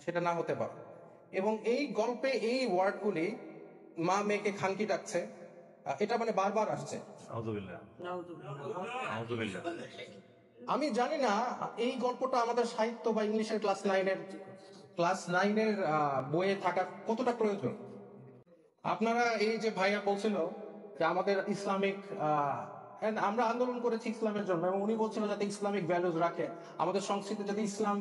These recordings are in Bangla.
সেটা না হতে পারে। এবং এই গল্পে এই ওয়ার্ডগুলি মা মেয়েকে খানকি ডাকছে, এটা মানে বারবার আসছে। আমি জানি না এই গল্পটা আমাদের সাহিত্য বা ইংলিশের ক্লাস নাইনের বইয়ে থাকা কতটা প্রয়োজন। আপনারা এই যে ভাইয়া বলছিল যে আমাদের ইসলামিক আমরা আন্দোলন করেছি ইসলামের জন্য, এবং উনি বলছিল যাতে ইসলামিক ভ্যালুজ রাখে, আমাদের সংস্কৃতি যাতে ইসলাম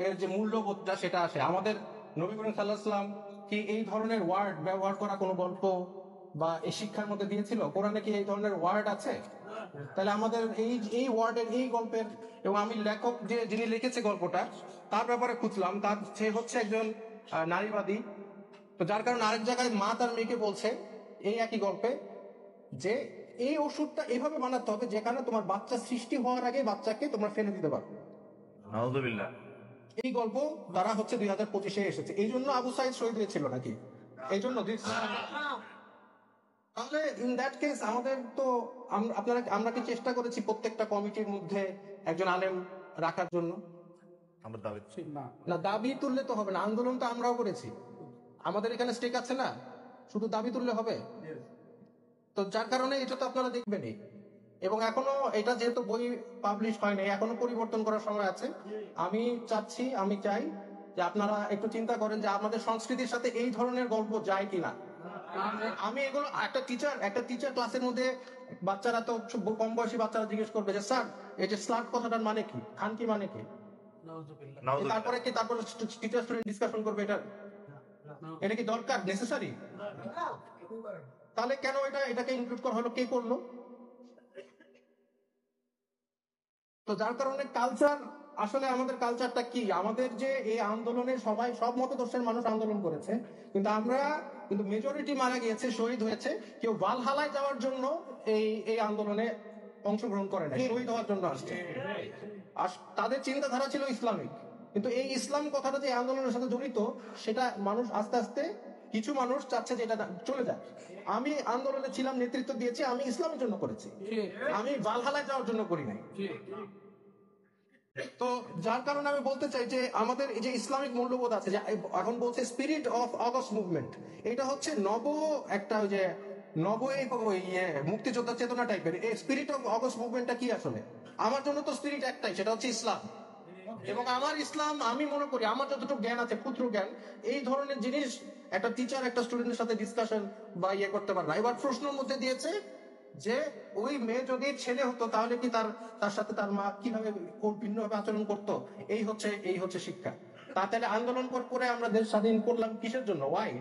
এর যে মূল্যবোধটা সেটা আসে। আমাদের নবী করিম সাল্লাল্লাহু আলাইহি ওয়াসাল্লাম কি এই ধরনের ওয়ার্ড ব্যবহার করা কোনো গল্প বা এই শিক্ষার মধ্যে দিয়েছিল? কোরআনে কি এই ধরনের ওয়ার্ড আছে? তাহলে আমাদের এই ওয়ার্ডের এই গল্পের, এবং আমি লেখক যিনি লিখেছে গল্পটা তার ব্যাপারে খুঁজলাম, সে হচ্ছে একজন নারীবাদী। তো যার কারণে আরেক জায়গায় মা তার মেয়েকে বলছে এই একই গল্পে যে এই ওষুধটা এভাবে বানাতে হবে যেখানে তোমার বাচ্চা সৃষ্টি হওয়ার আগে বাচ্চাকে তোমরা ফেলে দিতে পারো। এই গল্প তারা হচ্ছে 2025-এ এসেছে। এই জন্য আবু সাইদ শহীদ হয়েছিল নাকি? এই জন্য তাহলে ইন দ্যাট কেস আমাদের তো আমরা কি চেষ্টা করেছি প্রত্যেকটা কমিটির মধ্যে একজন আলেম রাখার জন্য? না, দাবি তুললে তো হবে না, আন্দোলন তো আমরাও করেছি, আমাদের এখানে স্টেক আছে না, শুধু দাবি তুললে হবে? তো যার কারণে এটা তো আপনারা দেখবেনই। এবং এখনো এটা যেহেতু বই পাবলিশ হয়নি, এখনো পরিবর্তন করার সময় আছে। আমি চাই যে আপনারা একটু চিন্তা করেন যে আমাদের সংস্কৃতির সাথে এই ধরনের গল্প যায় কিনা। আমি এগুলো একটা টিচার ক্লাসের মধ্যে বাচ্চারা তো কম বয়সী বাচ্চারা জিজ্ঞেস করবে যে স্যার এই যে স্লাট কথাটার মানে কি, খান কি মানে কি, তারপরে টিচার স্টুডেন্ট ডিসকাশন করবে এটা কি দরকার, নেসেসারি? তাহলে কেন এটাকে ইনক্লুড করা হলো, কে করলো? তো যার কারণে কালচার, আসলে আমাদের কালচারটা কি, আমাদের যে এই আন্দোলনে সব মতদর্শের মানুষ আন্দোলন করেছে, কিন্তু মেজরিটি মারা গিয়েছে, শহীদ হয়েছে। কেউ ভালহালায় যাওয়ার জন্য এই আন্দোলনে অংশগ্রহণ করে না, শহীদ হওয়ার জন্য আসছে। আর তাদের চিন্তাধারা ছিল ইসলামিক, কিন্তু এই ইসলাম কথাটা যে আন্দোলনের সাথে জড়িত সেটা মানুষ আস্তে আস্তে, কিছু মানুষ চাচ্ছে যে এটা চলে যায়। আমি আন্দোলনে ছিলাম, নেতৃত্ব দিয়েছি, আমি ইসলামের জন্য করেছি, আমি ভালহালায় যাওয়ার জন্য করি নাই। তো যার কারণে আমি বলতে চাই যে আমাদের এই যে ইসলামিক মূল্যবোধ আছে, যে এখন বলছে স্পিরিট অফ অগস্ট মুভমেন্ট, এটা হচ্ছে মুক্তিযোদ্ধা চেতনা টাইপের। এই স্পিরিট অফ অগস্ট মুভমেন্টটা কি আসলে? আমার জন্য তো স্পিরিট একটাই, সেটা হচ্ছে ইসলাম। এবং আমার ইসলাম, আমি মনে করি আমার যতটুকু জ্ঞান আছে, ক্ষুদ্র জ্ঞান, এই ধরনের জিনিস একটা টিচার একটা স্টুডেন্টের সাথে ডিসকাশন বা করতে পারে না। এবার প্রশ্নের মধ্যে দিয়েছে যে ওই মেয়ে যদি ছেলে হতো তাহলে কি তার সাথে তার মা কিভাবে ভিন্নভাবে আচরণ করতো, এই হচ্ছে শিক্ষা। তাহলে আন্দোলন করে আমরা দেশ স্বাধীন করলাম কিসের জন্য? ওয়াই?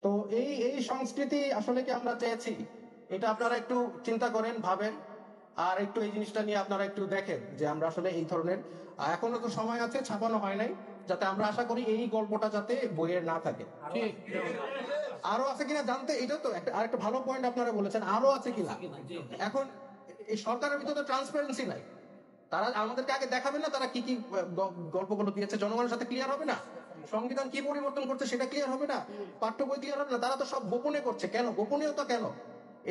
তো এই সংস্কৃতি আসলে কি আমরা চেয়েছি? এটা আপনারা একটু চিন্তা করেন, ভাবেন, আর একটু এই জিনিসটা নিয়ে আপনারা একটু দেখেন যে আমরা আসলে এই ধরনের, এখনো তো সময় আছে, ছাপানো হয় নাই, যাতে আমরা আশা করি এই গল্পটা যাতে বইয়ের না থাকে। আরো আছে কিনা জানতে, এটাও তো আর একটা ভালো পয়েন্ট আপনারা বলেছেন, আরো আছে কিনা। এখন এই সরকারের ভিতরে তো ট্রান্সপারেন্সি নাই, তারা আমাদেরকে আগে দেখাবে না তারা কি কি গল্পগুলো দিয়েছে, জনগণের সাথে ক্লিয়ার হবে না, সংবিধান কি পরিবর্তন করছে সেটা ক্লিয়ার হবে না, পাঠ্য বই ক্লিয়ার হবে না, তারা তো সব গোপনে করছে। কেন গোপনীয়তা? কেন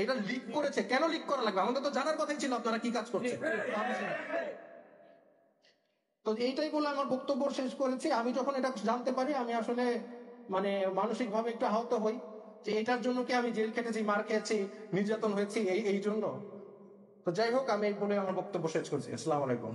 এটা লিক করেছে? কেন লিক করা লাগবে? আমাদের তো জানার কথাই ছিল আপনারা কি কাজ করছে। তো এইটাই বলে আমার বক্তব্য শেষ করেছি। আমি যখন এটা জানতে পারি, আমি আসলে মানসিক ভাবে একটু আহত হই যে এটার জন্য কি আমি জেল খেটেছি, মার খেয়েছি, নির্যাতন হয়েছি এই জন্য। তো যাই হোক, আমি এই বলে আমার বক্তব্য শেষ করছি। আসসালামু আলাইকুম।